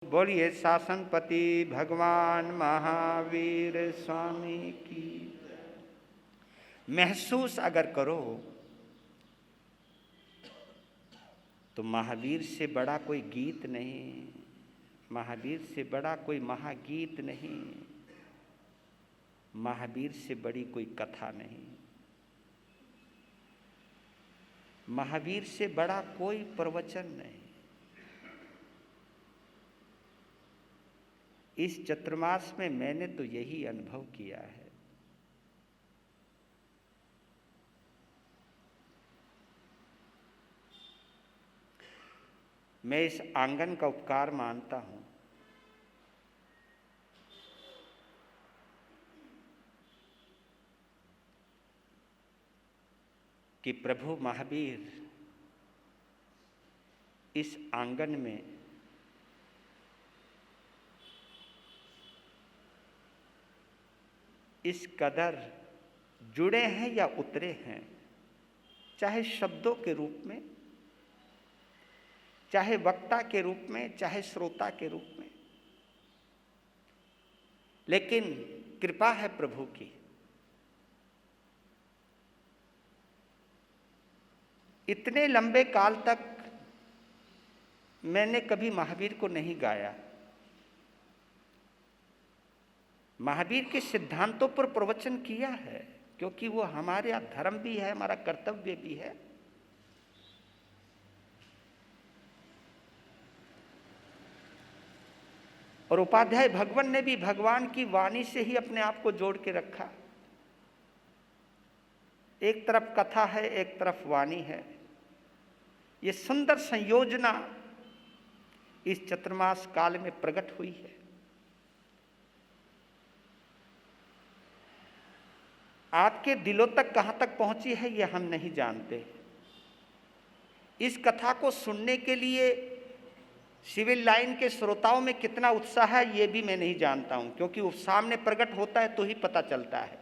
बोलिए शासनपति भगवान महावीर स्वामी की। महसूस अगर करो तो महावीर से बड़ा कोई गीत नहीं, महावीर से बड़ा कोई महागीत नहीं, महावीर से बड़ी कोई कथा नहीं, महावीर से बड़ा कोई प्रवचन नहीं। इस चतुर्मास में मैंने तो यही अनुभव किया है। मैं इस आंगन का उपकार मानता हूं कि प्रभु महावीर इस आंगन में इस कदर जुड़े हैं या उतरे हैं, चाहे शब्दों के रूप में, चाहे वक्ता के रूप में, चाहे श्रोता के रूप में, लेकिन कृपा है प्रभु की। इतने लंबे काल तक मैंने कभी महावीर को नहीं गाया। महावीर के सिद्धांतों पर प्रवचन किया है क्योंकि वो हमारा धर्म भी है, हमारा कर्तव्य भी है। और उपाध्याय भगवान ने भी भगवान की वाणी से ही अपने आप को जोड़ के रखा। एक तरफ कथा है, एक तरफ वाणी है। ये सुंदर संयोजना इस चतुर्मास काल में प्रकट हुई है। आपके दिलों तक कहां तक पहुंची है ये हम नहीं जानते। इस कथा को सुनने के लिए सिविल लाइन के श्रोताओं में कितना उत्साह है ये भी मैं नहीं जानता हूं, क्योंकि वो सामने प्रकट होता है तो ही पता चलता है।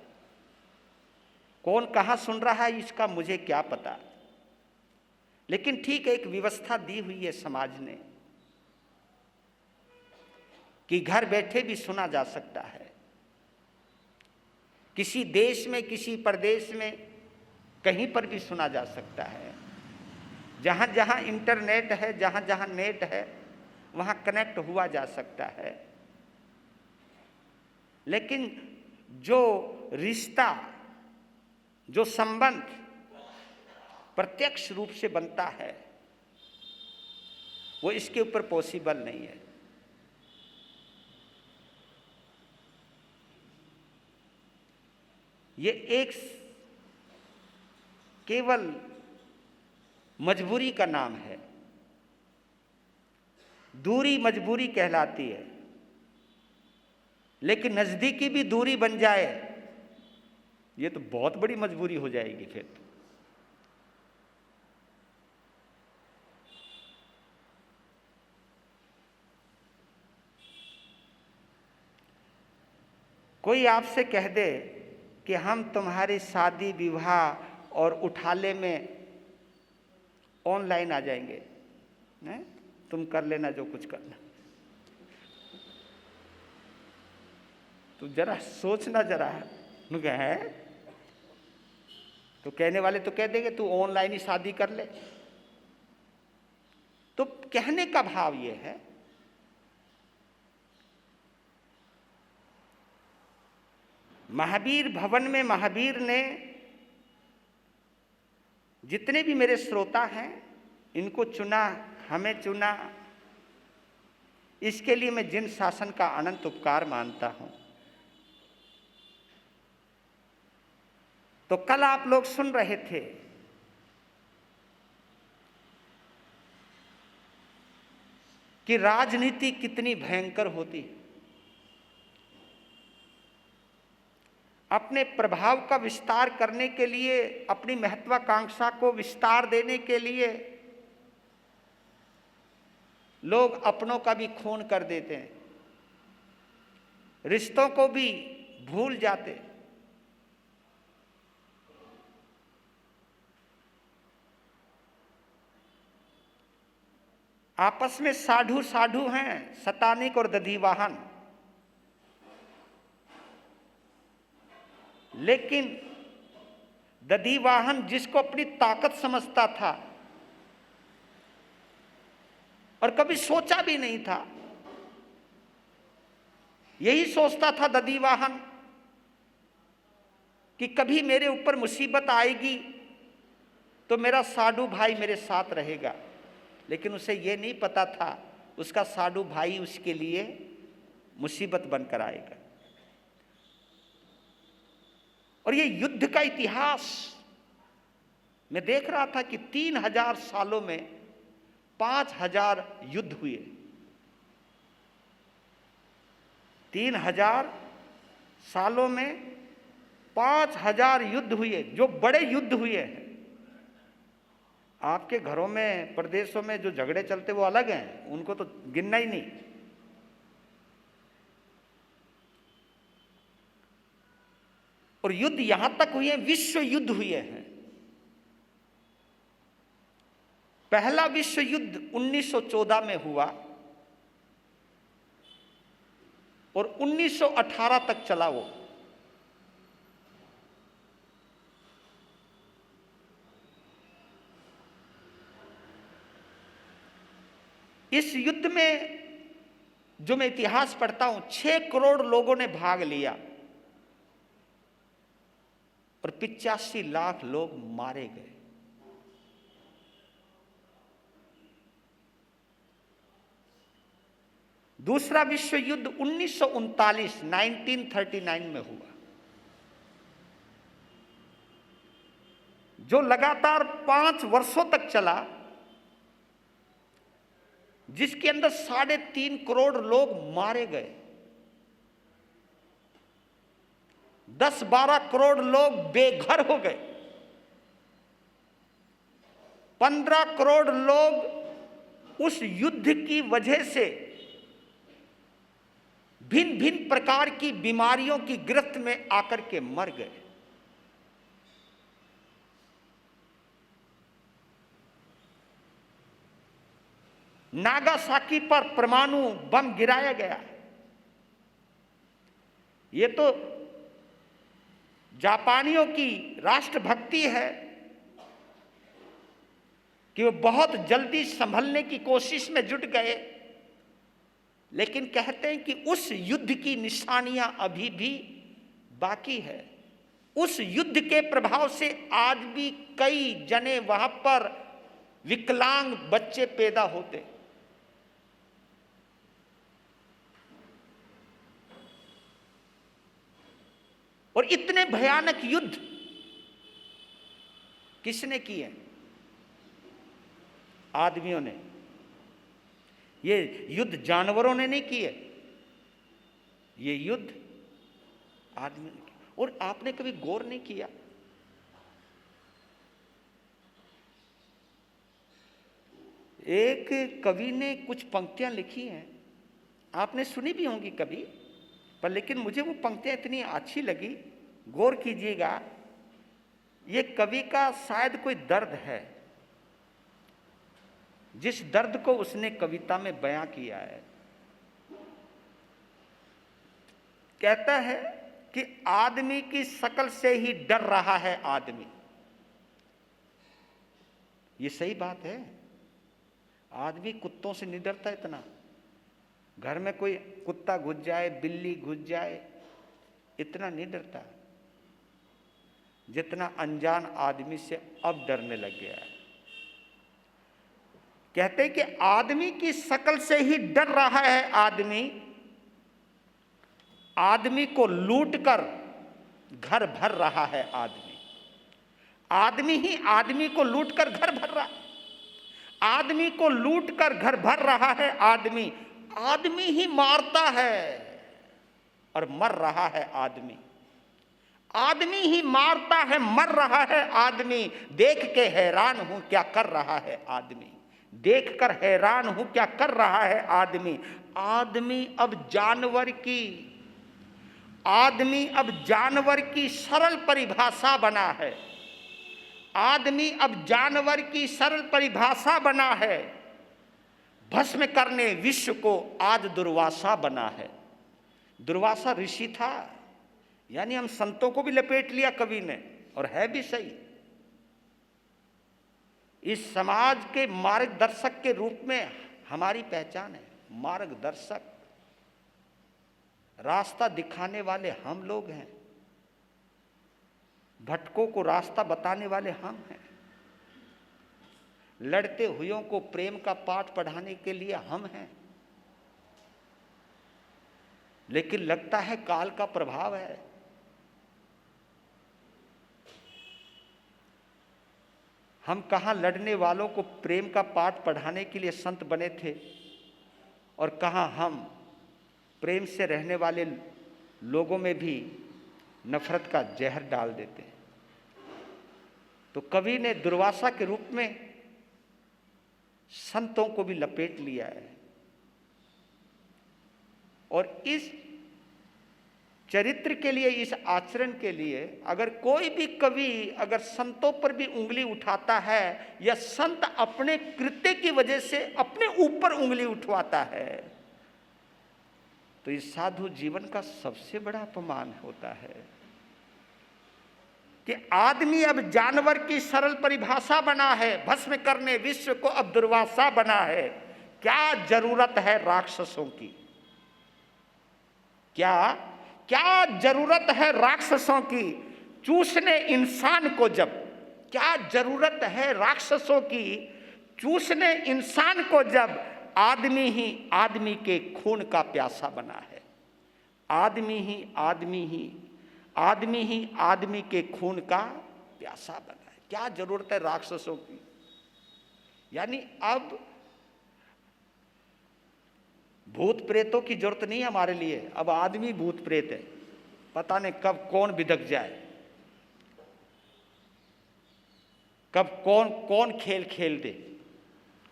कौन कहां सुन रहा है इसका मुझे क्या पता, लेकिन ठीक है, एक व्यवस्था दी हुई है समाज ने कि घर बैठे भी सुना जा सकता है। किसी देश में, किसी प्रदेश में, कहीं पर भी सुना जा सकता है। जहां जहां इंटरनेट है, जहां जहां नेट है, वहां कनेक्ट हुआ जा सकता है। लेकिन जो रिश्ता, जो संबंध प्रत्यक्ष रूप से बनता है वो इसके ऊपर पॉसिबल नहीं है। ये एक केवल मजबूरी का नाम है। दूरी मजबूरी कहलाती है, लेकिन नजदीकी भी दूरी बन जाए ये तो बहुत बड़ी मजबूरी हो जाएगी फिर तो। कोई आपसे कह दे कि हम तुम्हारी शादी विवाह और उठाले में ऑनलाइन आ जाएंगे, नहीं? तुम कर लेना जो कुछ करना, तो जरा सोचना जरा है। तो कहने वाले तो कह देंगे तू ऑनलाइन ही शादी कर ले। तो कहने का भाव ये है महावीर भवन में महावीर ने जितने भी मेरे श्रोता हैं इनको चुना, हमें चुना। इसके लिए मैं जिन शासन का अनंत उपकार मानता हूं। तो कल आप लोग सुन रहे थे कि राजनीति कितनी भयंकर होती है। अपने प्रभाव का विस्तार करने के लिए, अपनी महत्वाकांक्षा को विस्तार देने के लिए लोग अपनों का भी खून कर देते हैं, रिश्तों को भी भूल जाते। आपस में साधु साधु हैं, शतानिक और दधिवाहन। लेकिन दधिवाहन जिसको अपनी ताकत समझता था और कभी सोचा भी नहीं था, यही सोचता था दधिवाहन कि कभी मेरे ऊपर मुसीबत आएगी तो मेरा साधु भाई मेरे साथ रहेगा। लेकिन उसे यह नहीं पता था उसका साधु भाई उसके लिए मुसीबत बनकर आएगा। और ये युद्ध का इतिहास मैं देख रहा था कि 3000 सालों में 5000 युद्ध हुए। 3000 सालों में 5000 युद्ध हुए, जो बड़े युद्ध हुए हैं। आपके घरों में, प्रदेशों में जो झगड़े चलते वो अलग हैं, उनको तो गिनना ही नहीं। और युद्ध यहां तक हुए, विश्व युद्ध हुए हैं। पहला विश्व युद्ध 1914 में हुआ और 1918 तक चला वो। इस युद्ध में जो मैं इतिहास पढ़ता हूं, 6 करोड़ लोगों ने भाग लिया और 85 लाख लोग मारे गए। दूसरा विश्व युद्ध 1939 में हुआ, जो लगातार 5 वर्षों तक चला, जिसके अंदर 3.5 करोड़ लोग मारे गए। 10-12 करोड़ लोग बेघर हो गए। 15 करोड़ लोग उस युद्ध की वजह से भिन्न भिन्न प्रकार की बीमारियों की गिरफ्त में आकर के मर गए। नागासाकी पर परमाणु बम गिराया गया। ये तो जापानियों की राष्ट्रभक्ति है कि वो बहुत जल्दी संभलने की कोशिश में जुट गए। लेकिन कहते हैं कि उस युद्ध की निशानियां अभी भी बाकी है। उस युद्ध के प्रभाव से आज भी कई जने वहां पर विकलांग बच्चे पैदा होते। और इतने भयानक युद्ध किसने किए? आदमियों ने। ये युद्ध जानवरों ने नहीं किए, ये युद्ध आदमियों ने किए। और आपने कभी गौर नहीं किया, एक कवि ने कुछ पंक्तियां लिखी हैं, आपने सुनी भी होंगी कभी, पर लेकिन मुझे वो पंक्तियां इतनी अच्छी लगी, गौर कीजिएगा। ये कवि का शायद कोई दर्द है, जिस दर्द को उसने कविता में बयां किया है। कहता है कि आदमी की शक्ल से ही डर रहा है आदमी। ये सही बात है, आदमी कुत्तों से नहीं डरता इतना। घर में कोई कुत्ता घुस जाए, बिल्ली घुस जाए, इतना नहीं डरता जितना अनजान आदमी से अब डरने लग गया है। कहते हैं कि आदमी की शक्ल से ही डर रहा है आदमी, आदमी को लूटकर घर भर रहा है आदमी। आदमी ही आदमी को लूटकर घर भर रहा, आदमी को लूटकर घर भर रहा है आदमी। आदमी ही मारता है और मर रहा है आदमी। आदमी ही मारता है, मर रहा है आदमी। देख के हैरान हूं क्या कर रहा है आदमी, देखकर हैरान हूं क्या कर रहा है आदमी। आदमी अब जानवर की सरल परिभाषा बना है। आदमी अब जानवर की सरल परिभाषा बना है। भस्म करने विश्व को आज दुर्वासा बना है। दुर्वासा ऋषि था, यानी हम संतों को भी लपेट लिया कवि ने, और है भी सही। इस समाज के मार्गदर्शक के रूप में हमारी पहचान है। मार्गदर्शक, रास्ता दिखाने वाले हम लोग हैं, भटकों को रास्ता बताने वाले हम हैं, लड़ते हुओं को प्रेम का पाठ पढ़ाने के लिए हम हैं। लेकिन लगता है काल का प्रभाव है। हम कहाँ लड़ने वालों को प्रेम का पाठ पढ़ाने के लिए संत बने थे, और कहाँ हम प्रेम से रहने वाले लोगों में भी नफरत का जहर डाल देते हैं। तो कवि ने दुर्वासा के रूप में संतों को भी लपेट लिया है। और इस चरित्र के लिए, इस आचरण के लिए अगर कोई भी कवि अगर संतों पर भी उंगली उठाता है, या संत अपने कृत्य की वजह से अपने ऊपर उंगली उठवाता है, तो इस साधु जीवन का सबसे बड़ा अपमान होता है। कि आदमी अब जानवर की सरल परिभाषा बना है, भस्म करने विश्व को अब दुर्वासा बना है। क्या जरूरत है राक्षसों की, क्या जरूरत है राक्षसों की चूसने इंसान को, जब क्या जरूरत है राक्षसों की चूसने इंसान को, जब आदमी ही आदमी के खून का प्यासा बना है। आदमी ही आदमी के खून का प्यासा बना है। क्या जरूरत है राक्षसों की। यानी अब भूत प्रेतों की जरूरत नहीं है हमारे लिए, अब आदमी भूत प्रेत है। पता नहीं कब कौन बिदक जाए, कब कौन खेल खेल दे,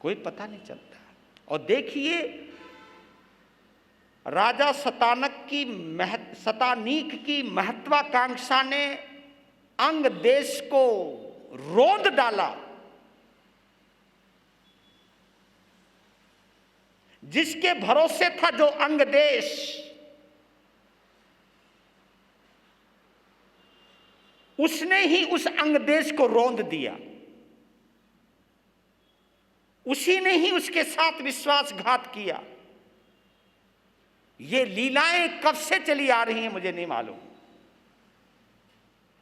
कोई पता नहीं चलता। और देखिए राजा शतानीक की महत्वाकांक्षा ने अंग देश को रोंद डाला। जिसके भरोसे था जो अंग देश, उसने ही उस अंग देश को रोंद दिया। उसी ने ही उसके साथ विश्वासघात किया। ये लीलाएं कब से चली आ रही हैं मुझे नहीं मालूम,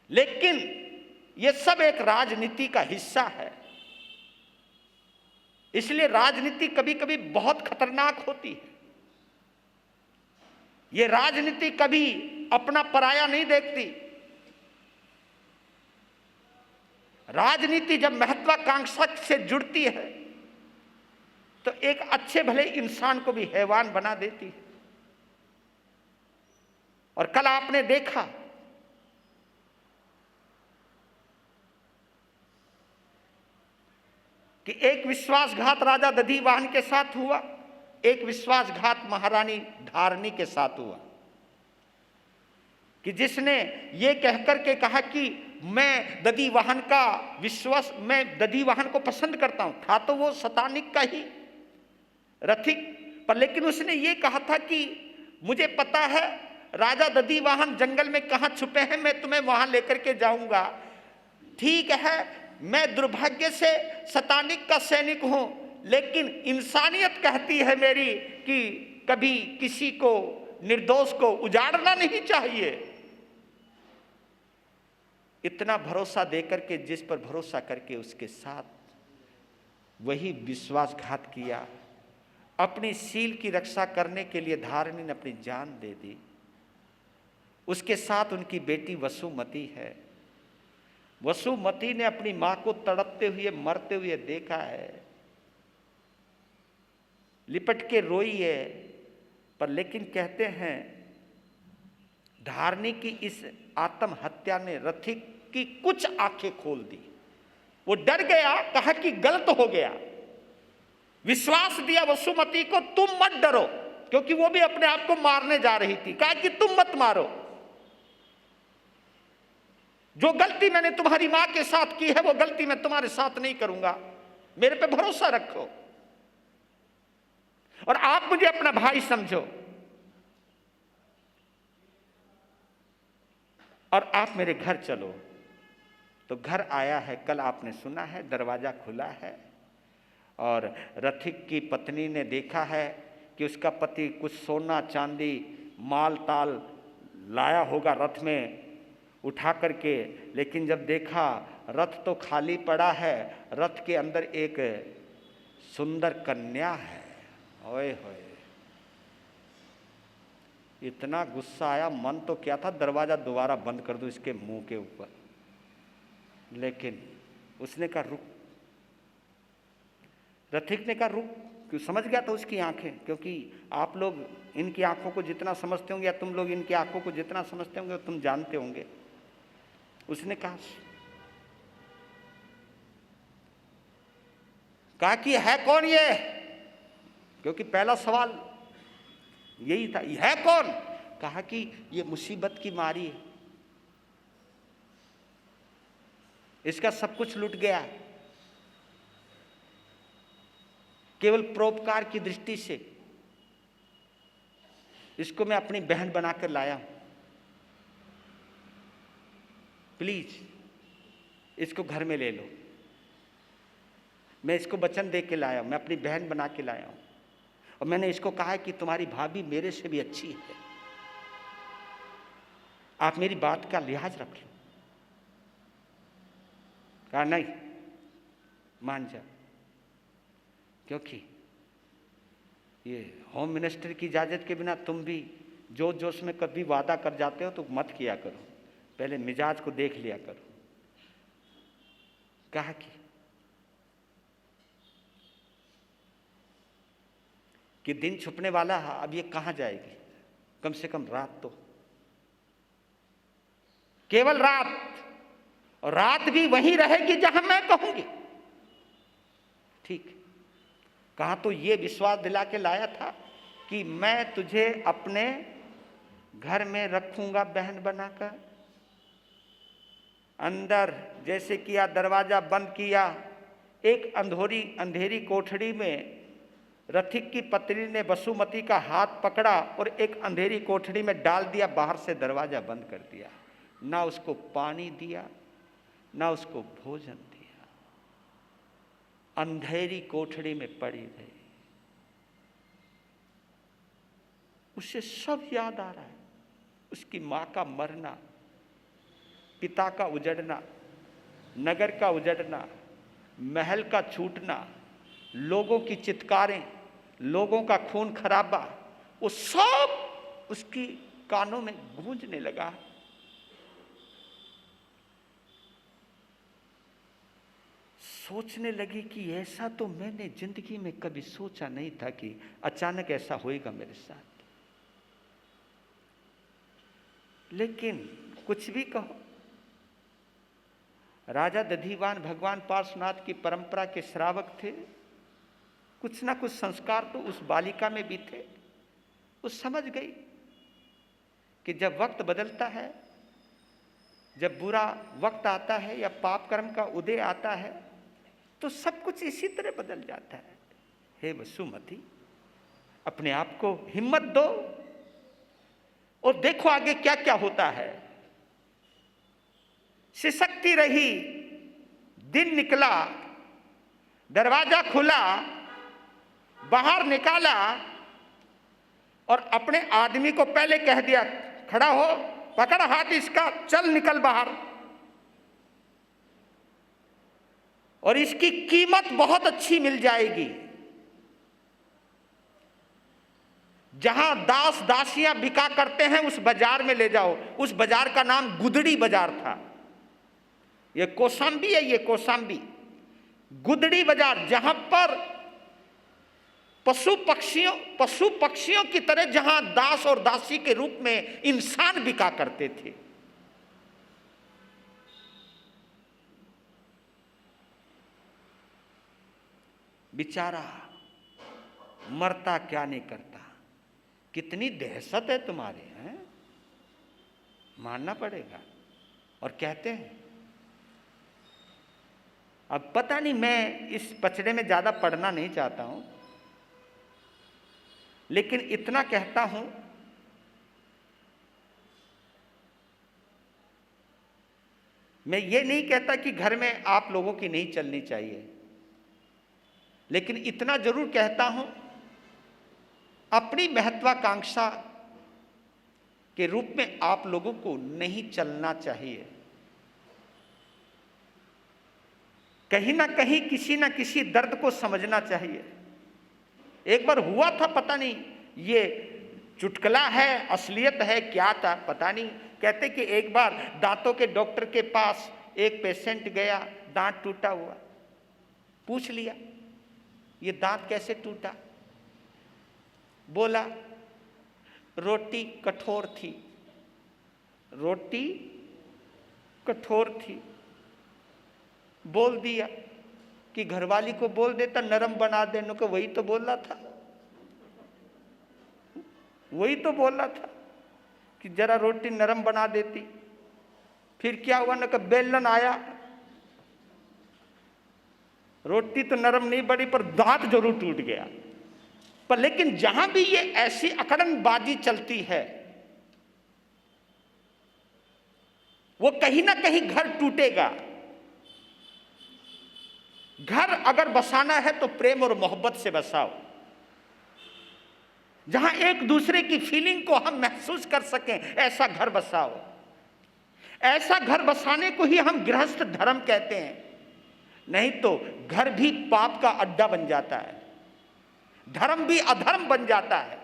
लेकिन ये सब एक राजनीति का हिस्सा है। इसलिए राजनीति कभी कभी बहुत खतरनाक होती है। ये राजनीति कभी अपना पराया नहीं देखती। राजनीति जब महत्वाकांक्षा से जुड़ती है तो एक अच्छे भले इंसान को भी हैवान बना देती है। और कल आपने देखा कि एक विश्वासघात राजा दधिवाहन के साथ हुआ, एक विश्वासघात महारानी धारणी के साथ हुआ। कि जिसने ये कहकर के कहा कि मैं दधिवाहन को पसंद करता हूं, था तो वो शतानिक का ही रथिक, पर लेकिन उसने ये कहा था कि मुझे पता है राजा दधिवाहन जंगल में कहां छुपे हैं, मैं तुम्हें वहां लेकर के जाऊंगा। ठीक है, मैं दुर्भाग्य से शतानिक का सैनिक हूं, लेकिन इंसानियत कहती है मेरी कि कभी किसी को निर्दोष को उजाड़ना नहीं चाहिए। इतना भरोसा देकर के, जिस पर भरोसा करके उसके साथ वही विश्वासघात किया। अपनी सील की रक्षा करने के लिए धारणी ने अपनी जान दे दी। उसके साथ उनकी बेटी वसुमती है। वसुमती ने अपनी मां को तड़पते हुए मरते हुए देखा है, लिपट के रोई है, पर लेकिन कहते हैं धारणी की इस आत्महत्या ने रथिक की कुछ आंखें खोल दी। वो डर गया, कहा कि गलत हो गया। विश्वास दिया वसुमती को, तुम मत डरो, क्योंकि वो भी अपने आप को मारने जा रही थी। कहा कि तुम मत मारो, जो गलती मैंने तुम्हारी मां के साथ की है वो गलती मैं तुम्हारे साथ नहीं करूंगा, मेरे पे भरोसा रखो। और आप मुझे अपना भाई समझो और आप मेरे घर चलो। तो घर आया है, कल आपने सुना है, दरवाजा खुला है और रथिक की पत्नी ने देखा है कि उसका पति कुछ सोना चांदी माल ताल लाया होगा रथ में उठा करके, लेकिन जब देखा रथ तो खाली पड़ा है, रथ के अंदर एक सुंदर कन्या है। ओए होए, इतना गुस्सा आया, मन तो क्या था दरवाजा दोबारा बंद कर दूं इसके मुंह के ऊपर, लेकिन उसने कहा रुक। रथिक ने कहा रुक, क्यों? समझ गया था उसकी आंखें, क्योंकि आप लोग इनकी आंखों को जितना समझते होंगे या तुम लोग इनकी आंखों को जितना समझते होंगे तुम जानते होंगे। उसने कहा कि है कौन ये, क्योंकि पहला सवाल यही था, ये है कौन? कहा कि ये मुसीबत की मारी है, इसका सब कुछ लुट गया, केवल परोपकार की दृष्टि से इसको मैं अपनी बहन बनाकर लाया हूं, प्लीज इसको घर में ले लो। मैं इसको वचन दे के लाया हूं, मैं अपनी बहन बना के लाया हूं, और मैंने इसको कहा है कि तुम्हारी भाभी मेरे से भी अच्छी है, आप मेरी बात का लिहाज रख लो। कहा नहीं, मान जा, क्योंकि ये होम मिनिस्टर की इजाजत के बिना तुम भी जोश जोश में कभी वादा कर जाते हो तो मत किया करो, पहले मिजाज को देख लिया करो। कहा कि दिन छुपने वाला है, अब ये कहां जाएगी, कम से कम रात तो, केवल रात, और रात भी वहीं रहेगी जहां मैं कहूंगी। ठीक, कहा तो ये विश्वास दिला के लाया था कि मैं तुझे अपने घर में रखूंगा बहन बनाकर। अंदर जैसे किया, दरवाजा बंद किया, एक अंधेरी कोठरी में रथिक की पत्नी ने वसुमती का हाथ पकड़ा और एक अंधेरी कोठरी में डाल दिया, बाहर से दरवाजा बंद कर दिया, ना उसको पानी दिया ना उसको भोजन दिया, अंधेरी कोठरी में पड़ी रही। उसे सब याद आ रहा है, उसकी मां का मरना, पिता का उजड़ना, नगर का उजड़ना, महल का छूटना, लोगों की चित्कारें, लोगों का खून खराबा, वो सब उसकी कानों में गूंजने लगा। सोचने लगी कि ऐसा तो मैंने जिंदगी में कभी सोचा नहीं था कि अचानक ऐसा होएगा मेरे साथ। लेकिन कुछ भी कहो, राजा दधिवान भगवान पार्श्वनाथ की परंपरा के श्रावक थे, कुछ ना कुछ संस्कार तो उस बालिका में भी थे। वो समझ गई कि जब वक्त बदलता है, जब बुरा वक्त आता है या पाप कर्म का उदय आता है, तो सब कुछ इसी तरह बदल जाता है। हे वसुमती, अपने आप को हिम्मत दो और देखो आगे क्या क्या होता है। सिसकती रही, दिन निकला, दरवाजा खुला, बाहर निकाला और अपने आदमी को पहले कह दिया, खड़ा हो, पकड़ हाथ इसका, चल निकल बाहर, और इसकी कीमत बहुत अच्छी मिल जाएगी। जहां दास दासियां बिका करते हैं उस बाजार में ले जाओ। उस बाजार का नाम गुदड़ी बाजार था। ये कौशाम्बी है, ये कौशाम्बी गुदड़ी बाजार, जहां पर पशु पक्षियों की तरह जहां दास और दासी के रूप में इंसान बिका करते थे। बेचारा मरता क्या नहीं करता। कितनी दहशत है तुम्हारे, हैं? मानना पड़ेगा। और कहते हैं, अब पता नहीं, मैं इस पचड़े में ज्यादा पढ़ना नहीं चाहता हूं, लेकिन इतना कहता हूं, मैं ये नहीं कहता कि घर में आप लोगों की नहीं चलनी चाहिए, लेकिन इतना जरूर कहता हूं, अपनी महत्वाकांक्षा के रूप में आप लोगों को नहीं चलना चाहिए। कहीं ना कहीं किसी ना किसी दर्द को समझना चाहिए। एक बार हुआ था, पता नहीं ये चुटकुला है असलियत है क्या था पता नहीं, कहते कि एक बार दांतों के डॉक्टर के पास एक पेशेंट गया, दांत टूटा हुआ। पूछ लिया ये दांत कैसे टूटा? बोला रोटी कठोर थी, रोटी कठोर थी। बोल दिया कि घरवाली को बोल देता नरम बना देने को, वही तो बोल रहा था, वही तो बोल रहा था कि जरा रोटी नरम बना देती। फिर क्या हुआ ना, कि बेलन आया, रोटी तो नरम नहीं बनी पर दांत जरूर टूट गया। पर लेकिन जहां भी ये ऐसी अकड़नबाजी चलती है, वो कहीं ना कहीं घर टूटेगा। घर अगर बसाना है तो प्रेम और मोहब्बत से बसाओ, जहां एक दूसरे की फीलिंग को हम महसूस कर सकें, ऐसा घर बसाओ। ऐसा घर बसाने को ही हम गृहस्थ धर्म कहते हैं। नहीं तो घर भी पाप का अड्डा बन जाता है, धर्म भी अधर्म बन जाता है।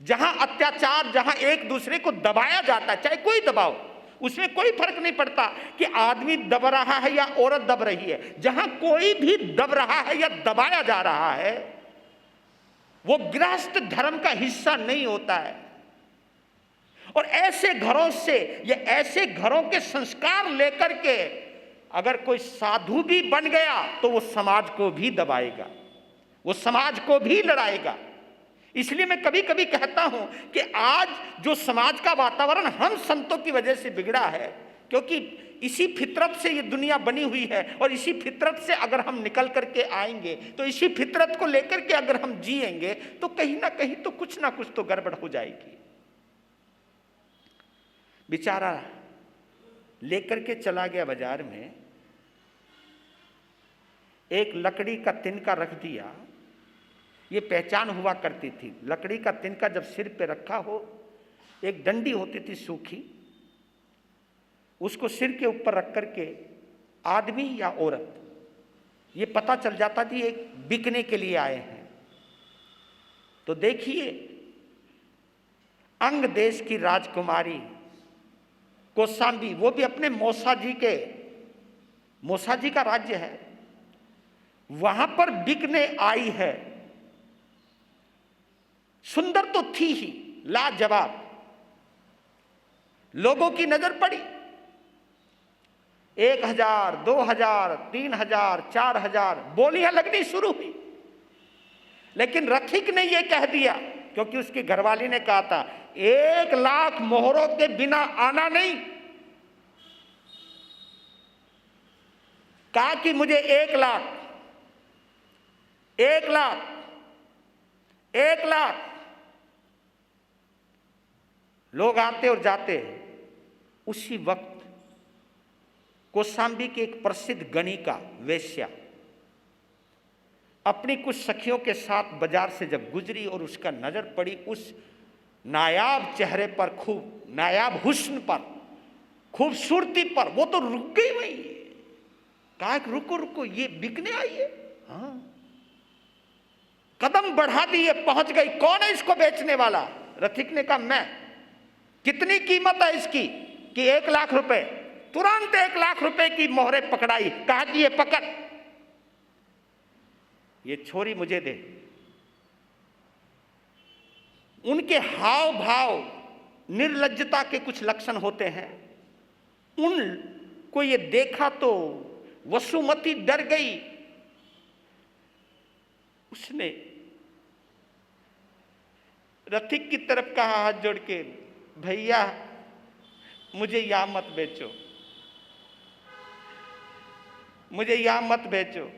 जहां अत्याचार, जहां एक दूसरे को दबाया जाता है, चाहे कोई दबाओ, उसमें कोई फर्क नहीं पड़ता कि आदमी दब रहा है या औरत दब रही है। जहां कोई भी दब रहा है या दबाया जा रहा है, वो गृहस्थ धर्म का हिस्सा नहीं होता है। और ऐसे घरों से या ऐसे घरों के संस्कार लेकर के अगर कोई साधु भी बन गया तो वो समाज को भी दबाएगा, वो समाज को भी लड़ाएगा। इसलिए मैं कभी कभी कहता हूं कि आज जो समाज का वातावरण हम संतों की वजह से बिगड़ा है, क्योंकि इसी फितरत से ये दुनिया बनी हुई है, और इसी फितरत से अगर हम निकल करके आएंगे, तो इसी फितरत को लेकर के अगर हम जिएंगे, तो कहीं ना कहीं तो कुछ ना कुछ तो गड़बड़ हो जाएगी। बेचारा लेकर के चला गया बाजार में, एक लकड़ी का तिनका रख दिया। ये पहचान हुआ करती थी, लकड़ी का तिनका जब सिर पे रखा हो, एक डंडी होती थी सूखी, उसको सिर के ऊपर रख करके आदमी या औरत, ये पता चल जाता थी एक बिकने के लिए आए हैं। तो देखिए, अंग देश की राजकुमारी कौशांबी, वो भी अपने मौसा जी का राज्य है, वहां पर बिकने आई है। सुंदर तो थी ही, लाजवाब। लोगों की नजर पड़ी, 1000, 2000, 3000, 4000 बोलियां लगनी शुरू हुई। लेकिन रथिक ने यह कह दिया, क्योंकि उसकी घरवाली ने कहा था 1 लाख मोहरों के बिना आना नहीं। कहा कि मुझे 1 लाख, 1 लाख, 1 लाख। लोग आते और जाते। उसी वक्त कौशांबी की एक प्रसिद्ध गणिका वेश्या अपनी कुछ सखियों के साथ बाजार से जब गुजरी और उसका नजर पड़ी उस नायाब चेहरे पर, खूब नायाब हुस्न पर, खूबसूरती पर, वो तो रुक गई वहीं। कहा कि रुको रुको, ये बिकने आई है? हाँ। कदम बढ़ा दिए, पहुंच गई। कौन है इसको बेचने वाला? रथिक ने कहा मैं। कितनी कीमत है इसकी? कि 1 लाख रुपए। तुरंत 1 लाख रुपए की मोहरें पकड़ाई। कहा कि ये पकड़, ये छोरी मुझे दे। उनके हाव भाव, निर्लज्जता के कुछ लक्षण होते हैं। उनको ये देखा तो वसुमती डर गई। उसने रथिक की तरफ कहा हाथ जोड़ के, भैया मुझे यहां मत बेचो, मुझे यहां मत बेचो।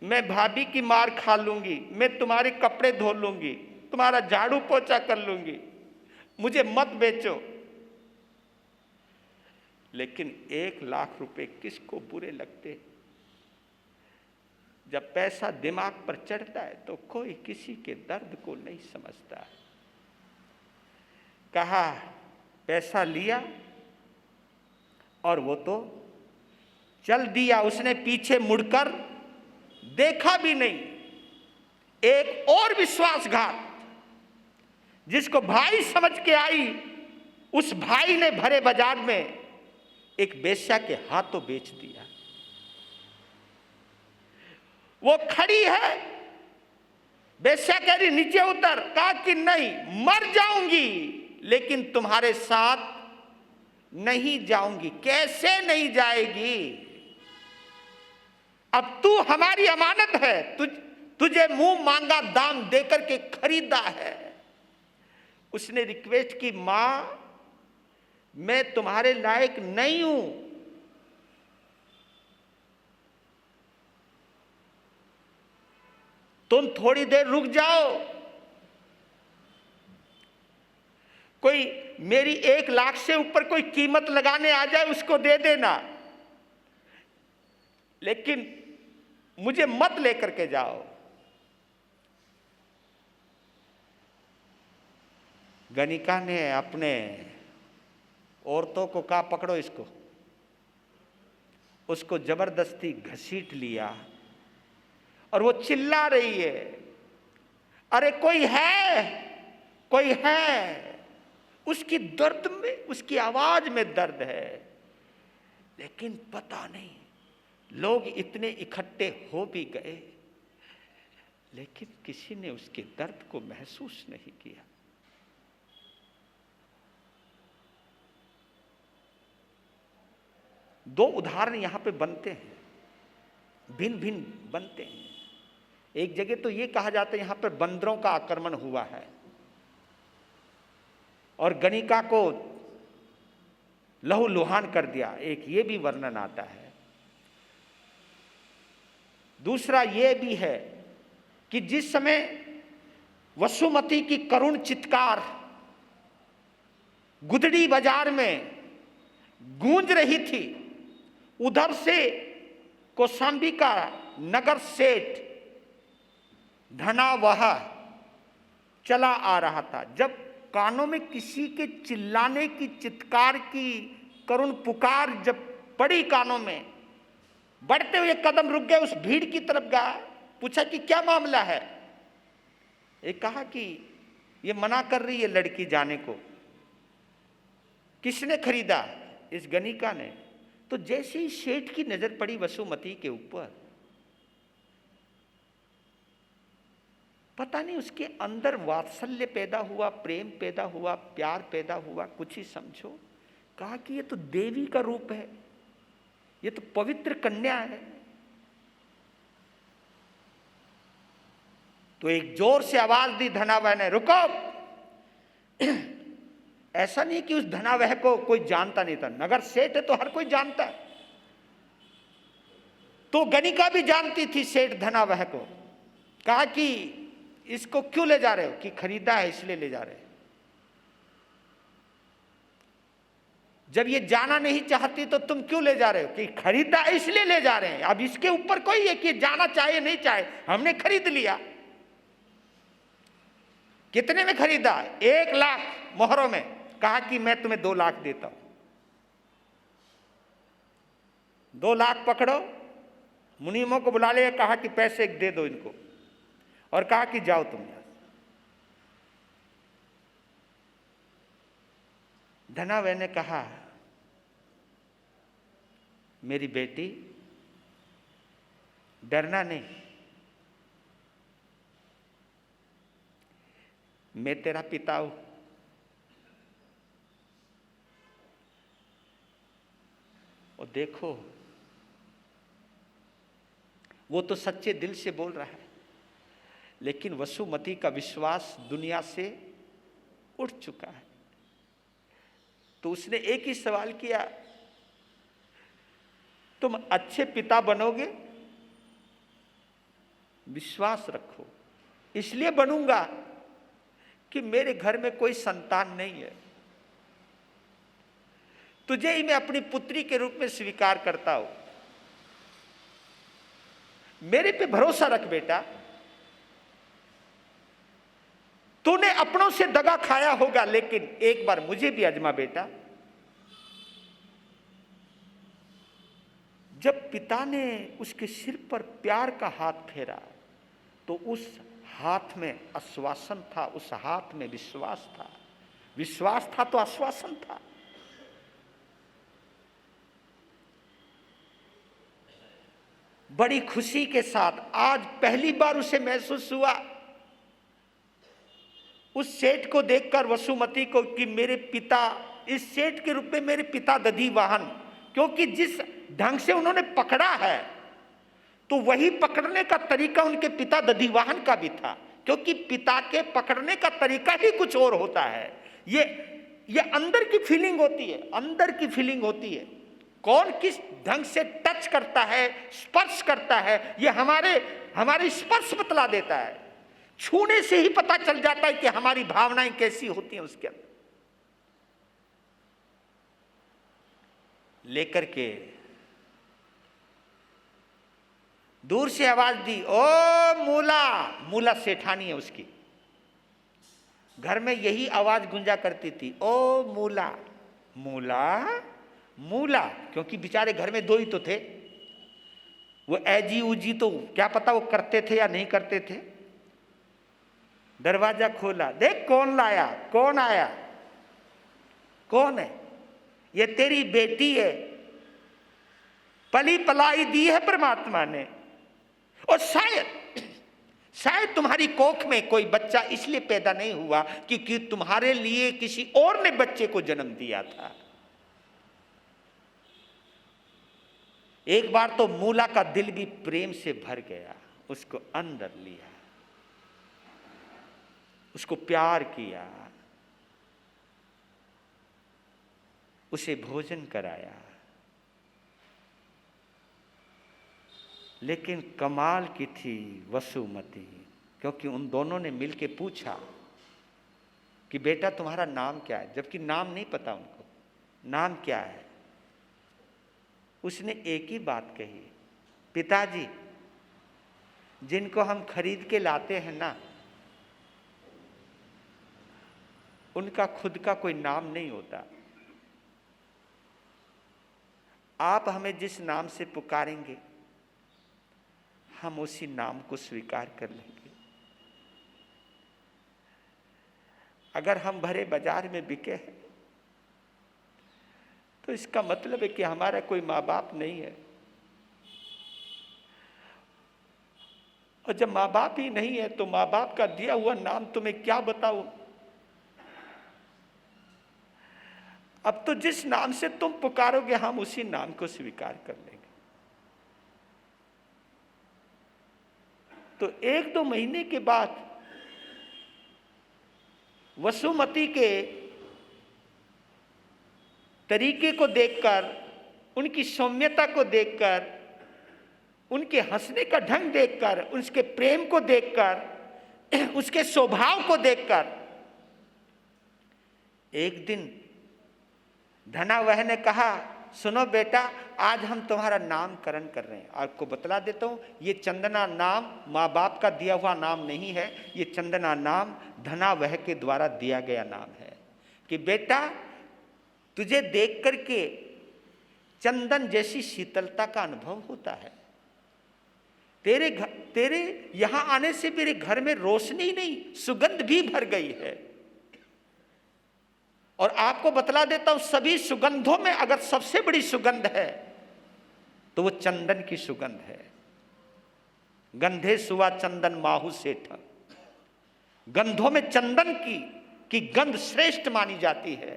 मैं भाभी की मार खा लूंगी, मैं तुम्हारे कपड़े धो लूंगी, तुम्हारा झाड़ू पोछा कर लूंगी, मुझे मत बेचो। लेकिन 1 लाख रुपए किसको बुरे लगते? जब पैसा दिमाग पर चढ़ता है तो कोई किसी के दर्द को नहीं समझता। कहा, पैसा लिया और वो तो चल दिया। उसने पीछे मुड़कर देखा भी नहीं। एक और विश्वासघात, जिसको भाई समझ के आई, उस भाई ने भरे बाजार में एक वेश्या के हाथों बेच दिया। वो खड़ी है, वेश्या कह रही नीचे उतर। कहा कि नहीं, मर जाऊंगी लेकिन तुम्हारे साथ नहीं जाऊंगी। कैसे नहीं जाएगी? अब तू हमारी अमानत है, तुझे मुंह मांगा दाम देकर के खरीदा है। उसने रिक्वेस्ट की, मां मैं तुम्हारे लायक नहीं हूं, तुम थोड़ी देर रुक जाओ, कोई मेरी 1 लाख से ऊपर कोई कीमत लगाने आ जाए उसको दे देना, लेकिन मुझे मत लेकर के जाओ। गणिका ने अपने औरतों को कहा, पकड़ो इसको। उसको जबरदस्ती घसीट लिया और वो चिल्ला रही है, अरे कोई है, कोई है। उसकी दर्द में, उसकी आवाज में दर्द है, लेकिन पता नहीं लोग इतने इकट्ठे हो भी गए, लेकिन किसी ने उसके दर्द को महसूस नहीं किया। दो उदाहरण यहां पे बनते हैं, भिन्न भिन्न बनते हैं। एक जगह तो ये कहा जाता है यहां पर बंदरों का आक्रमण हुआ है और गणिका को लहूलुहान कर दिया, एक ये भी वर्णन आता है। दूसरा ये भी है कि जिस समय वसुमती की करुण चित्कार गुदड़ी बाजार में गूंज रही थी, उधर से कौशांबी का नगर सेठ धनावह चला आ रहा था। जब कानों में किसी के चिल्लाने की, चित्कार की, करुण पुकार जब पड़ी कानों में, बढ़ते हुए कदम रुक गए, उस भीड़ की तरफ गया, पूछा कि क्या मामला है। एक कहा कि ये मना कर रही है लड़की जाने को। किसने खरीदा? इस गणिका ने। तो जैसे ही सेठ की नजर पड़ी वसुमती के ऊपर, पता नहीं उसके अंदर वात्सल्य पैदा हुआ, प्रेम पैदा हुआ, प्यार पैदा हुआ, कुछ ही समझो। कहा कि ये तो देवी का रूप है, ये तो पवित्र कन्या है। तो एक जोर से आवाज दी धनावह ने, रुको। ऐसा नहीं कि उस धनावह को कोई जानता नहीं था, नगर सेठ है तो हर कोई जानता है। तो गणिका भी जानती थी सेठ धनावह को। कहा कि इसको क्यों ले जा रहे हो? कि खरीदा है इसलिए ले जा रहे हैं। जब ये जाना नहीं चाहती तो तुम क्यों ले जा रहे हो? कि खरीदा है इसलिए ले जा रहे हैं। अब इसके ऊपर कोई है कि जाना चाहे नहीं चाहे, हमने खरीद लिया। कितने में खरीदा? 1 लाख मोहरों में। कहा कि मैं तुम्हें 2 लाख देता हूं। 2 लाख पकड़ो, मुनीमों को बुला लिया, कहा कि पैसे दे दो इनको, और कहा कि जाओ तुम यहां। धनावह ने कहा, मेरी बेटी डरना नहीं, मैं तेरा पिता हूं। और देखो, वो तो सच्चे दिल से बोल रहा है, लेकिन वसुमती का विश्वास दुनिया से उठ चुका है। तो उसने एक ही सवाल किया, तुम अच्छे पिता बनोगे? विश्वास रखो। इसलिए बनूंगा कि मेरे घर में कोई संतान नहीं है, तुझे ही मैं अपनी पुत्री के रूप में स्वीकार करता हूं। मेरे पे भरोसा रख बेटा। तूने अपनों से दगा खाया होगा, लेकिन एक बार मुझे भी आजमा बेटा। जब पिता ने उसके सिर पर प्यार का हाथ फेरा तो उस हाथ में आश्वासन था, उस हाथ में विश्वास था। विश्वास था तो आश्वासन था। बड़ी खुशी के साथ आज पहली बार उसे महसूस हुआ, उस सेठ को देखकर, वसुमती को, कि मेरे पिता, इस सेठ के रूप में मेरे पिता दधिवाहन, क्योंकि जिस ढंग से उन्होंने पकड़ा है तो वही पकड़ने का तरीका उनके पिता दधिवाहन का भी था, क्योंकि पिता के पकड़ने का तरीका ही कुछ और होता है। ये अंदर की फीलिंग होती है, अंदर की फीलिंग होती है। कौन किस ढंग से टच करता है, स्पर्श करता है, ये हमारे स्पर्श बतला देता है। छूने से ही पता चल जाता है कि हमारी भावनाएं कैसी होती हैं उसके अंदर। लेकर के दूर से आवाज दी, ओ मूला। मूला सेठानी है उसकी, घर में यही आवाज गुंजा करती थी, ओ मूला। मूला मूला, क्योंकि बेचारे घर में दो ही तो थे। वो ऐजी उजी तो क्या पता वो करते थे या नहीं करते थे। दरवाजा खोला, देख कौन लाया, कौन आया, कौन है? ये तेरी बेटी है, पली पलाई दी है परमात्मा ने। और शायद तुम्हारी कोख में कोई बच्चा इसलिए पैदा नहीं हुआ क्योंकि तुम्हारे लिए किसी और ने बच्चे को जन्म दिया था। एक बार तो मूला का दिल भी प्रेम से भर गया, उसको अंदर लिया, उसको प्यार किया, उसे भोजन कराया। लेकिन कमाल की थी वसुमती, क्योंकि उन दोनों ने मिलके पूछा कि बेटा तुम्हारा नाम क्या है, जबकि नाम नहीं पता उनको, नाम क्या है। उसने एक ही बात कही, पिताजी जिनको हम खरीद के लाते हैं ना, उनका खुद का कोई नाम नहीं होता। आप हमें जिस नाम से पुकारेंगे हम उसी नाम को स्वीकार कर लेंगे। अगर हम भरे बाजार में बिके हैं तो इसका मतलब है कि हमारा कोई माँ बाप नहीं है। और जब माँ बाप ही नहीं है तो माँ बाप का दिया हुआ नाम तुम्हें क्या बताऊं। अब तो जिस नाम से तुम पुकारोगे हम उसी नाम को स्वीकार कर लेंगे। तो 1-2 महीने के बाद वसुमती के तरीके को देखकर, उनकी सौम्यता को देखकर, उनके हंसने का ढंग देखकर, उसके प्रेम को देखकर, उसके स्वभाव को देखकर, एक दिन धनावह ने कहा, सुनो बेटा आज हम तुम्हारा नामकरण कर रहे हैं। आपको बतला देता हूं, ये चंदना नाम माँ बाप का दिया हुआ नाम नहीं है, ये चंदना नाम धनावह के द्वारा दिया गया नाम है। कि बेटा तुझे देख करके चंदन जैसी शीतलता का अनुभव होता है। तेरे यहां आने से मेरे घर में रोशनी नहीं, सुगंध भी भर गई है। और आपको बतला देता हूं, सभी सुगंधों में अगर सबसे बड़ी सुगंध है तो वो चंदन की सुगंध है। गंधे सुवा चंदन माहू सेठ, गंधों में चंदन की गंध श्रेष्ठ मानी जाती है।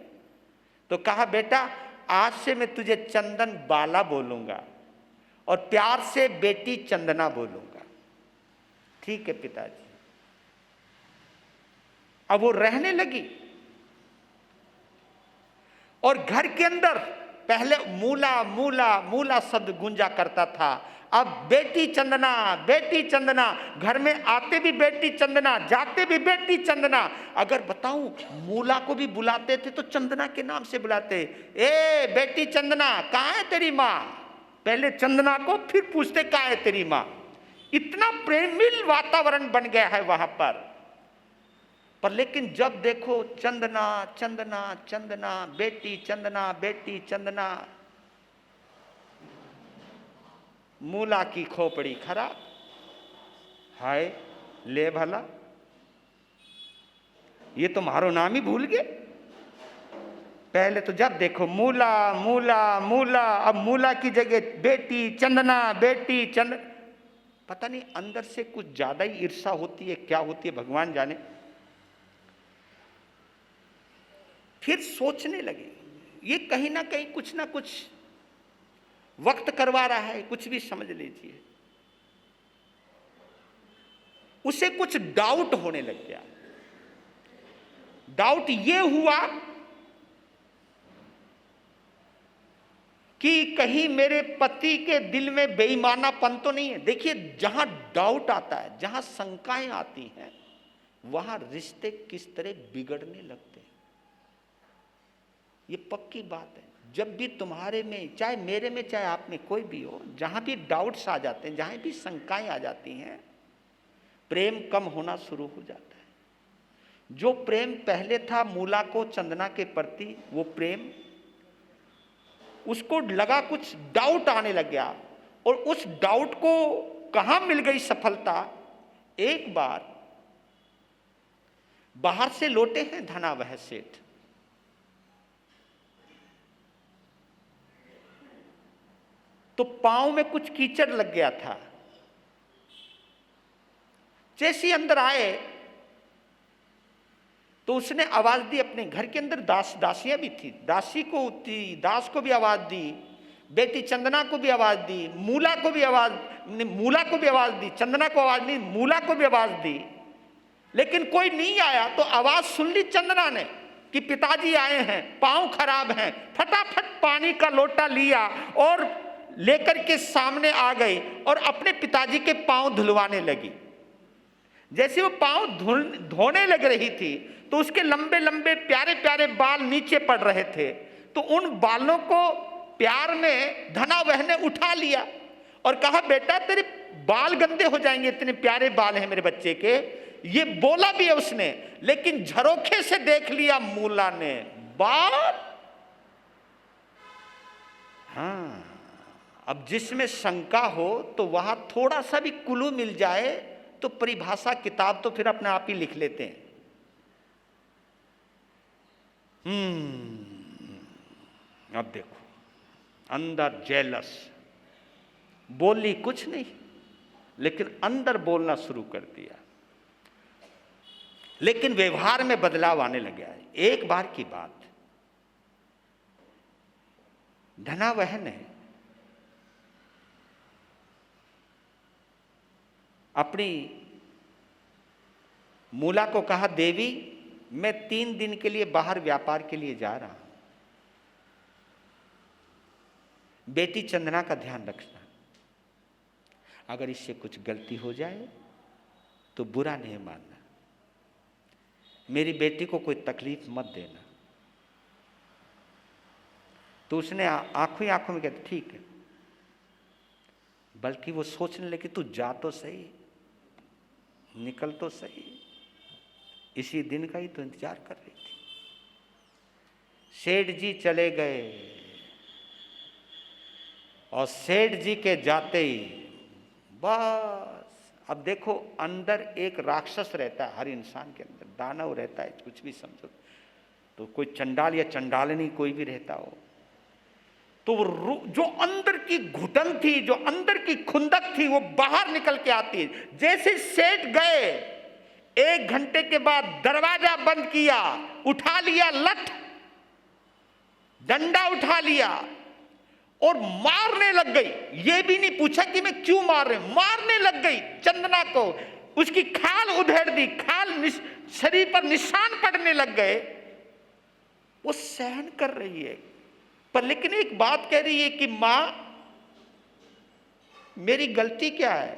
तो कहा बेटा आज से मैं तुझे चंदन बाला बोलूंगा और प्यार से बेटी चंदना बोलूंगा। ठीक है पिताजी। अब वो रहने लगी और घर के अंदर पहले मूला मूला मूला शब्द गूंजा करता था, अब बेटी चंदना, बेटी चंदना, घर में आते भी बेटी चंदना, जाते भी बेटी चंदना। अगर बताऊं मूला को भी बुलाते थे तो चंदना के नाम से बुलाते। ए बेटी चंदना, कहाँ है तेरी माँ? पहले चंदना को, फिर पूछते कहाँ है तेरी माँ। इतना प्रेमिल वातावरण बन गया है वहां पर लेकिन जब देखो चंदना चंदना चंदना, बेटी चंदना, बेटी चंदना, मूला की खोपड़ी खराब। हाय ले भला, ये तुम्हारो नाम ही भूल गए। पहले तो जब देखो मूला मूला मूला, अब मूला की जगह बेटी चंदना, बेटी चंद। पता नहीं अंदर से कुछ ज्यादा ही ईर्षा होती है, क्या होती है भगवान जाने। फिर सोचने लगे ये कहीं ना कहीं कुछ ना कुछ वक्त करवा रहा है, कुछ भी समझ लीजिए। उसे कुछ डाउट होने लग गया। डाउट ये हुआ कि कहीं मेरे पति के दिल में बेईमानापन तो नहीं है। देखिए जहां डाउट आता है, जहां शंकाएं आती हैं, वहां रिश्ते किस तरह बिगड़ने लगते हैं। ये पक्की बात है। जब भी तुम्हारे में, चाहे मेरे में, चाहे आप में, कोई भी हो, जहां भी डाउट्स आ जाते हैं, जहां भी शंकाएं आ जाती हैं, प्रेम कम होना शुरू हो जाता है। जो प्रेम पहले था मूला को चंदना के प्रति, वो प्रेम उसको लगा कुछ डाउट आने लग गया। और उस डाउट को कहां मिल गई सफलता? एक बार बाहर से लौटे हैं धना वह सेठ, तो पांव में कुछ कीचड़ लग गया था। जैसे ही अंदर आए तो उसने आवाज दी, अपने घर के अंदर दासियां भी थी, दासी को थी, दास को भी आवाज दी, बेटी चंदना को भी आवाज दी, मूला को भी आवाज दी, चंदना को आवाज दी, मूला को भी आवाज दी, लेकिन कोई नहीं आया। तो आवाज सुन ली चंदना ने कि पिताजी आए हैं, पांव खराब हैं। फटाफट पानी का लोटा लिया और लेकर के सामने आ गई और अपने पिताजी के पांव धुलवाने लगी। जैसे वो पांव धोने लग रही थी तो उसके लंबे लंबे प्यारे प्यारे बाल नीचे पड़ रहे थे। तो उन बालों को प्यार में धना बहन ने उठा लिया और कहा, बेटा तेरे बाल गंदे हो जाएंगे, इतने प्यारे बाल हैं मेरे बच्चे के। ये बोला भी है उसने, लेकिन झरोखे से देख लिया मूला ने बाल। हाँ, अब जिसमें शंका हो तो वहां थोड़ा सा भी क्लू मिल जाए तो परिभाषा किताब तो फिर अपने आप ही लिख लेते हैं। अब देखो अंदर जेलस, बोली कुछ नहीं लेकिन अंदर बोलना शुरू कर दिया। लेकिन व्यवहार में बदलाव आने लग गया है। एक बार की बात, धना बहन है अपनी मूला को कहा, देवी मैं 3 दिन के लिए बाहर व्यापार के लिए जा रहा हूं, बेटी चंदना का ध्यान रखना, अगर इससे कुछ गलती हो जाए तो बुरा नहीं मानना, मेरी बेटी को कोई तकलीफ मत देना। तो उसने आंखों ही आंखों में कहते ठीक है, बल्कि वो सोचने लगी तू जा तो सही, निकल तो सही, इसी दिन का ही तो इंतजार कर रही थी। सेठ जी चले गए और सेठ जी के जाते ही बस, अब देखो अंदर एक राक्षस रहता है, हर इंसान के अंदर दानव रहता है, कुछ भी समझो, तो कोई चंडाल या चंडालनी कोई भी रहता हो, तो जो अंदर की घुटन थी, जो अंदर की खुंदक थी, वो बाहर निकल के आती है। जैसे सेठ गए, 1 घंटे के बाद दरवाजा बंद किया, उठा लिया लठ, डंडा उठा लिया और मारने लग गई। ये भी नहीं पूछा कि मैं क्यों मार रहे, मारने लग गई चंदना को, उसकी खाल उधेड़ दी, खाल शरीर पर निशान पड़ने लग गए। वो सहन कर रही है पर लेकिन एक बात कह रही है कि मां मेरी गलती क्या है,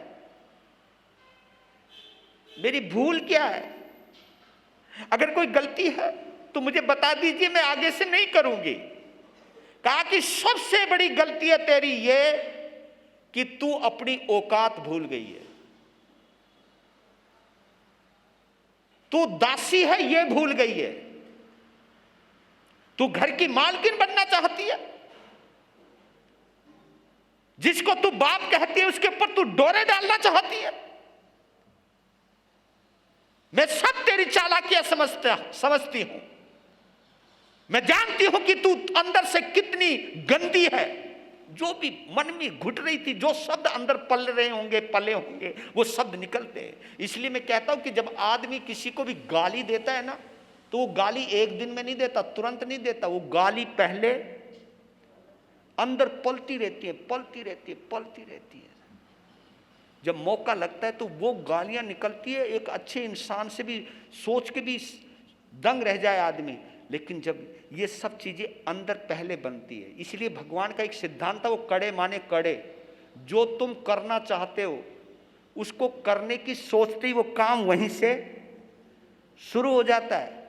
मेरी भूल क्या है? अगर कोई गलती है तो मुझे बता दीजिए, मैं आगे से नहीं करूंगी। कहा कि सबसे बड़ी गलती है तेरी ये कि तू अपनी औकात भूल गई है, तू दासी है ये भूल गई है, तू घर की मालकिन बनना चाहती है, जिसको तू बाप कहती है उसके ऊपर तू डोरे डालना चाहती है। मैं सब तेरी चालाकियां समझती हूं, मैं जानती हूं कि तू अंदर से कितनी गंदी है। जो भी मन में घुट रही थी, जो शब्द अंदर पले होंगे वो शब्द निकलते हैं। इसलिए मैं कहता हूं कि जब आदमी किसी को भी गाली देता है ना, तो वो गाली एक दिन में नहीं देता, तुरंत नहीं देता। वो गाली पहले अंदर पलती रहती है। जब मौका लगता है तो वो गालियां निकलती है। एक अच्छे इंसान से भी सोच के भी दंग रह जाए आदमी, लेकिन जब ये सब चीजें अंदर पहले बनती है। इसलिए भगवान का एक सिद्धांत था, वो कड़े माने कड़े। जो तुम करना चाहते हो उसको करने की सोचते ही वो काम वहीं से शुरू हो जाता है।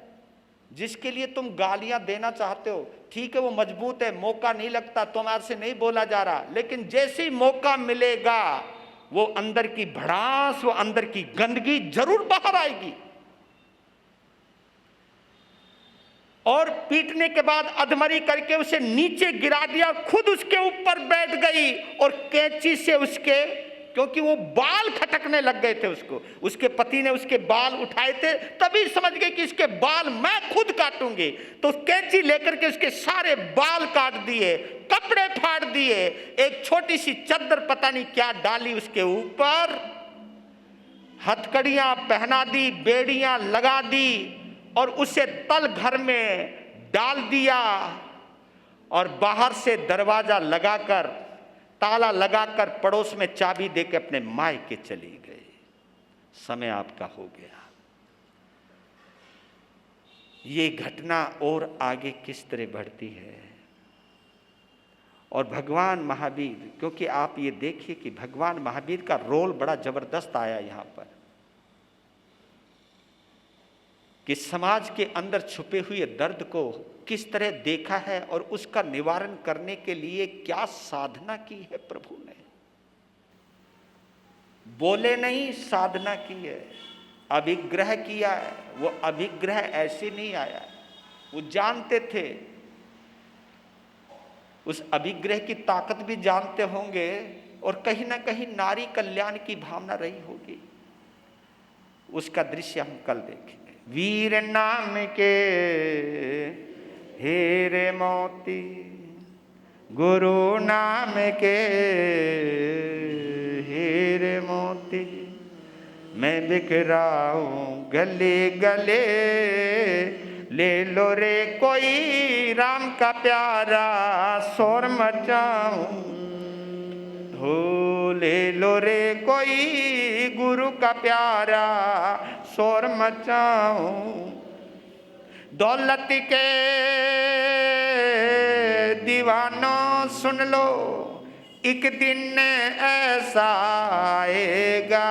जिसके लिए तुम गालियां देना चाहते हो, ठीक है वो मजबूत है, मौका नहीं लगता, तुम्हारे से नहीं बोला जा रहा, लेकिन जैसे ही मौका मिलेगा वो अंदर की भड़ास, वो अंदर की गंदगी जरूर बाहर आएगी। और पीटने के बाद अधमरी करके उसे नीचे गिरा दिया, खुद उसके ऊपर बैठ गई और कैंची से उसके, क्योंकि वो बाल खटकने लग गए थे उसको, उसके पति ने उसके बाल उठाए थे, तभी समझ गए कि इसके बाल मैं खुद काटूंगी। तो कैंची लेकर के उसके सारे बाल काट दिए, कपड़े फाड़ दिए, एक छोटी सी चद्दर पता नहीं क्या डाली उसके ऊपर, हथकड़ियां पहना दी, बेड़ियां लगा दी और उसे तल घर में डाल दिया और बाहर से दरवाजा लगाकर, ताला लगाकर, पड़ोस में चाबी देकर अपने मायके चली गई। समय आपका हो गया। ये घटना और आगे किस तरह बढ़ती है। और भगवान महावीर, क्योंकि आप ये देखिए कि भगवान महावीर का रोल बड़ा जबरदस्त आया यहां पर, कि समाज के अंदर छुपे हुए दर्द को किस तरह देखा है और उसका निवारण करने के लिए क्या साधना की है प्रभु ने। बोले नहीं, साधना की है, अभिग्रह किया है। वो अभिग्रह ऐसे नहीं आया, वो जानते थे, उस अभिग्रह की ताकत भी जानते होंगे और कहीं ना कहीं नारी कल्याण की भावना रही होगी। उसका दृश्य हम कल देखेंगे। वीर नाम के हीरे मोती, गुरु नाम के हीरे मोती, मैं बिखराऊं गले गले, ले लो रे कोई राम का प्यारा, शोर मचाऊं हो, ले लो रे कोई गुरु का प्यारा, शोर मचाऊं। दौलत के दीवानों सुन लो, एक दिन ऐसा आएगा,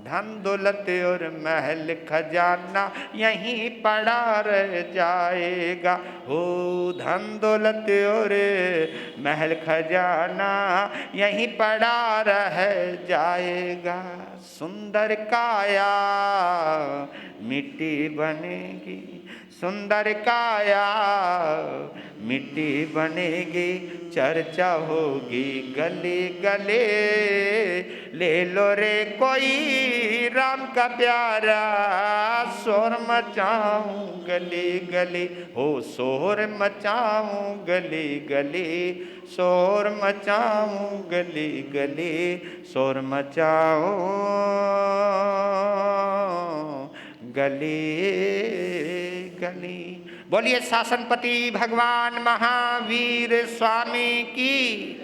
धन दौलत और महल खजाना यहीं पड़ा रह जाएगा। हो धन दौलत और महल खजाना यहीं पड़ा रह जाएगा। सुंदर काया मिट्टी बनेगी, सुंदर काया मिट्टी बनेगी, चर्चा होगी गले गले, ले लो रे कोई राम का प्यारा, शोर मचाऊं गले गले, हो शोर मचाऊं गले गले, शोर मचाऊं गले गले, शोर मचाऊं गले गले। बोलिए शासनपति भगवान महावीर स्वामी की।